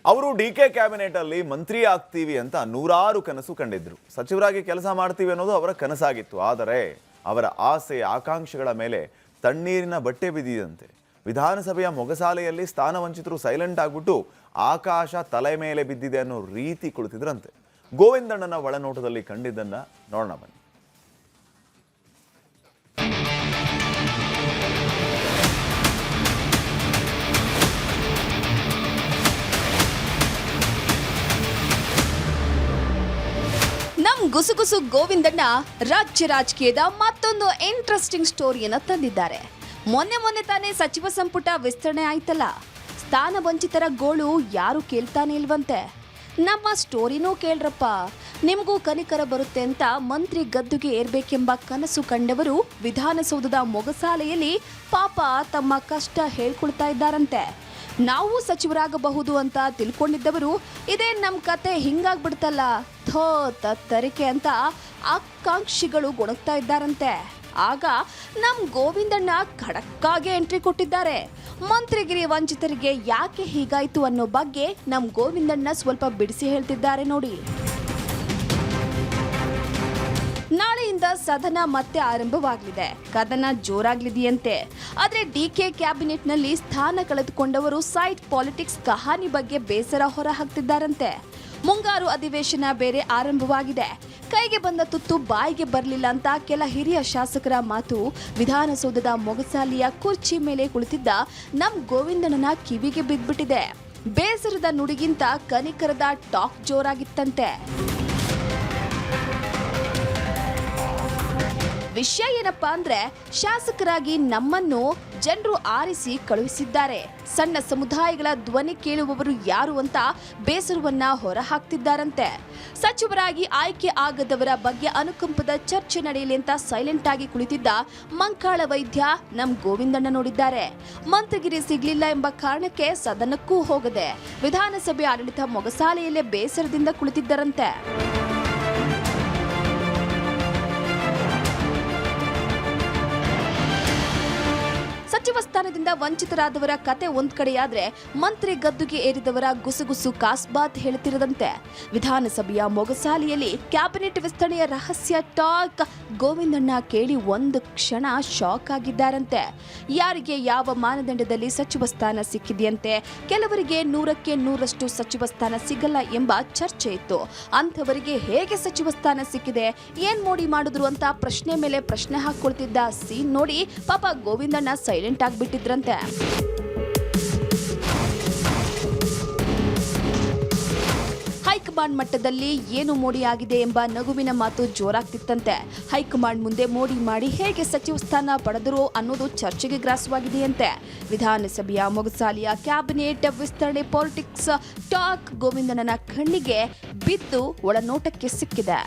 ಅವರು DK cabinet ಅಲ್ಲಿ ಮಂತ್ರಿ ಆಗ್ತೀವಿ ಅಂತ ನೂರಾರು ಕನಸು ಕಂಡಿದ್ರು. ಸಚಿವರಾಗಿ ಕೆಲಸ ಮಾಡ್ತೀವಿ ಅನ್ನೋದು ಅವರ ಕನಸಾಗಿತ್ತು. ಆದರೆ ಅವರ ಆಸೆ ಆಕಾಂಕ್ಷೆಗಳ ಮೇಲೆ ತಣ್ಣೀರಿನ ಬಟ್ಟೆ ಬಿದ್ದಿದಂತೆ. ವಿಧಾನಸಭೆಯ ಮೊಗಸಾಲೆಯಲ್ಲಿ ಸ್ಥಾನವಂಚಿತರು ಸೈಲೆಂಟ್ ಆಗ್ಬಿಟ್ಟು ಆಕಾಶ ತಲೆ ಮೇಲೆ ಬಿದ್ದಿದೆ ಅನ್ನೋ ರೀತಿ ಕುಳಿತಿದ್ರಂತೆ. ಗೋವಿಂದಣ್ಣನ ಒಳನೋಟದಲ್ಲಿ ಕಂಡಿದ್ದನ್ನ ನೋಡೋಣ ಬನ್ನಿ. ಗುಸುಗುಸು ಗೋವಿಂದಣ್ಣ ರಾಜ್ಯ ರಾಜಕೀಯದ ಮತ್ತೊಂದು ಇಂಟ್ರೆಸ್ಟಿಂಗ್ ಸ್ಟೋರಿಯನ್ನ ತಂದಿದ್ದಾರೆ. ಮೊನ್ನೆ ತಾನೇ ಸಚಿವ ಸಂಪುಟ ವಿಸ್ತರಣೆ ಆಯ್ತಲ್ಲ, ಸ್ಥಾನ ವಂಚಿತರ ಗೋಳು ಯಾರು ಕೇಳ್ತಾನೆ ಇಲ್ವಂತೆ. ನಮ್ಮ ಸ್ಟೋರಿನೂ ಕೇಳ್ರಪ್ಪ, ನಿಮಗೂ ಕನಿಕರ ಬರುತ್ತೆ ಅಂತ ಮಂತ್ರಿ ಗದ್ದುಗೆ ಏರ್ಬೇಕೆಂಬ ಕನಸು ಕಂಡವರು ವಿಧಾನಸೌಧದ ಮೊಗಸಾಲೆಯಲ್ಲಿ ಪಾಪ ತಮ್ಮ ಕಷ್ಟ ಹೇಳ್ಕೊಳ್ತಾ ಇದ್ದಾರಂತೆ. ನಾವು ಸಚಿವರಾಗಬಹುದು ಅಂತ ತಿಳ್ಕೊಂಡಿದ್ದವರು ಇದೇ ನಮ್ಮ ಕತೆ ಹಿಂಗಾಗ್ಬಿಡ್ತಲ್ಲ ಥೋ ತತ್ತರಿಕೆ ಅಂತ ಆಕಾಂಕ್ಷಿಗಳು ಗೊಣಗ್ತಾ ಇದ್ದಾರಂತೆ. ಆಗ ನಮ್ಮ ಗೋವಿಂದಣ್ಣ ಖಡಕ್ಕಾಗಿ ಎಂಟ್ರಿ ಕೊಟ್ಟಿದ್ದಾರೆ. ಮಂತ್ರಿಗಿರಿ ವಂಚಿತರಿಗೆ ಯಾಕೆ ಹೀಗಾಯ್ತು ಅನ್ನೋ ಬಗ್ಗೆ ನಮ್ಮ ಗೋವಿಂದಣ್ಣ ಸ್ವಲ್ಪ ಬಿಡಿಸಿ ಹೇಳ್ತಿದ್ದಾರೆ ನೋಡಿ. ನಾಳೆಯಿಂದ ಸದನ ಮತ್ತೆ ಆರಂಭವಾಗಲಿದೆ. ಕದನ ಜೋರಾಗ್ಲಿದೆಯಂತೆ. ಆದ್ರೆ ಡಿಕೆ ಕ್ಯಾಬಿನೆಟ್ನಲ್ಲಿ ಸ್ಥಾನ ಕಳೆದುಕೊಂಡವರು ಸೈಡ್ ಪಾಲಿಟಿಕ್ಸ್ ಕಹಾನಿ ಬಗ್ಗೆ ಬೇಸರ ಹೊರ ಹಾಕ್ತಿದ್ದಾರಂತೆ. ಮುಂಗಾರು ಅಧಿವೇಶನ ಬೇರೆ ಆರಂಭವಾಗಿದೆ. ಕೈಗೆ ಬಂದ ತುತ್ತು ಬಾಯಿಗೆ ಬರಲಿಲ್ಲ ಅಂತ ಕೆಲ ಹಿರಿಯ ಶಾಸಕರ ಮಾತು ವಿಧಾನಸೌಧದ ಮೊಗಸಾಲೆಯ ಕುರ್ಚಿ ಮೇಲೆ ಕುಳಿತಿದ್ದ ನಮ್ ಗೋವಿಂದಣ್ಣನ ಕಿವಿಗೆ ಬಿದ್ಬಿಟ್ಟಿದೆ. ಬೇಸರದ ನುಡಿಗಿಂತ ಕನಿಕರದ ಟಾಕ್ ಜೋರಾಗಿತ್ತಂತೆ. ವಿಷಯ ಏನಪ್ಪಾ ಅಂದ್ರೆ, ಶಾಸಕರಾಗಿ ನಮ್ಮನ್ನು ಜನರು ಆರಿಸಿ ಕಳುಹಿಸಿದ್ದಾರೆ. ಸಣ್ಣ ಸಮುದಾಯಗಳ ಧ್ವನಿ ಕೇಳುವವರು ಯಾರು ಅಂತ ಬೇಸರವನ್ನ ಹೊರ ಹಾಕ್ತಿದ್ದಾರಂತೆ. ಸಚಿವರಾಗಿ ಆಯ್ಕೆ ಆಗದವರ ಬಗ್ಗೆ ಅನುಕಂಪದ ಚರ್ಚೆ ನಡೆಯಲಿ ಅಂತ ಸೈಲೆಂಟ್ ಆಗಿ ಕುಳಿತಿದ್ದ ಮಂಕಾಳ ವೈದ್ಯ ನಮ್ ಗೋವಿಂದಣ್ಣ ನೋಡಿದ್ದಾರೆ. ಮಂತ್ರಿಗಿರಿ ಸಿಗ್ಲಿಲ್ಲ ಎಂಬ ಕಾರಣಕ್ಕೆ ಸದನಕ್ಕೂ ಹೋಗದೆ ವಿಧಾನಸಭೆ ಆಡಳಿತ ಮೊಗಸಾಲೆಯಲ್ಲೇ ಬೇಸರದಿಂದ ಕುಳಿತಿದ್ದರಂತೆ. ಸಚಿವ ಸ್ಥಾನದಿಂದ ವಂಚಿತರಾದವರ ಕತೆ ಒಂದ್ ಕಡೆಯಾದ್ರೆ, ಮಂತ್ರಿ ಗದ್ದುಗೆ ಏರಿದವರ ಗುಸುಗುಸು ಕಾಸ್ಬಾತ್ ಹೇಳ್ತಿರದಂತೆ. ವಿಧಾನಸಭೆಯ ಮೊಗಸಾಲೆಯಲ್ಲಿ ಕ್ಯಾಬಿನೆಟ್ ವಿಸ್ತರಣೆಯ ರಹಸ್ಯ ಟಾಕ್ ಗೋವಿಂದಣ್ಣ ಕೇಳಿ ಒಂದು ಕ್ಷಣ ಶಾಕ್ ಆಗಿದ್ದಾರಂತೆ. ಯಾರಿಗೆ ಯಾವ ಮಾನದಂಡದಲ್ಲಿ ಸಚಿವ ಸ್ಥಾನ ಸಿಕ್ಕಿದೆಯಂತೆ, ಕೆಲವರಿಗೆ 100ಕ್ಕೆ 100ರಷ್ಟು ಸಚಿವ ಸ್ಥಾನ ಸಿಗಲ್ಲ ಎಂಬ ಚರ್ಚೆ ಇತ್ತು. ಅಂಥವರಿಗೆ ಹೇಗೆ ಸಚಿವ ಸ್ಥಾನ ಸಿಕ್ಕಿದೆ, ಏನ್ ಮೋಡಿ ಮಾಡಿದ್ರು ಅಂತ ಪ್ರಶ್ನೆ ಮೇಲೆ ಪ್ರಶ್ನೆ ಹಾಕೊಳ್ತಿದ್ದ ಸೀನ್ ನೋಡಿ ಪಾಪ ಗೋವಿಂದಣ್ಣ ಸೈಲೆಂಟ್ ಆಗ್ಬಿಟ್ಟಿದ್ರಂತೆ. ಹೈಕಮಾಂಡ್ ಮಟ್ಟದಲ್ಲಿ ಏನು ಮೋಡಿ ಆಗಿದೆ ಎಂಬ ನಗುವಿನ ಮಾತು ಜೋರಾಗ್ತಿತ್ತಂತೆ. ಹೈಕಮಾಂಡ್ ಮುಂದೆ ಮೋಡಿ ಮಾಡಿ ಹೇಗೆ ಸಚಿವ ಸ್ಥಾನ ಪಡೆದರು ಅನ್ನೋದು ಚರ್ಚೆಗೆ ಗ್ರಾಸವಾಗಿದೆಯಂತೆ. ವಿಧಾನಸಭೆಯ ಮೊಗಸಾಲೆಯ ಕ್ಯಾಬಿನೆಟ್ ವಿಸ್ತರಣೆ ಪಾಲಿಟಿಕ್ಸ್ ಟಾಕ್ ಗೋವಿಂದಣ್ಣನ ಕಣ್ಣಿಗೆ ಬಿದ್ದು ಒಳನೋಟಕ್ಕೆ ಸಿಕ್ಕಿದೆ.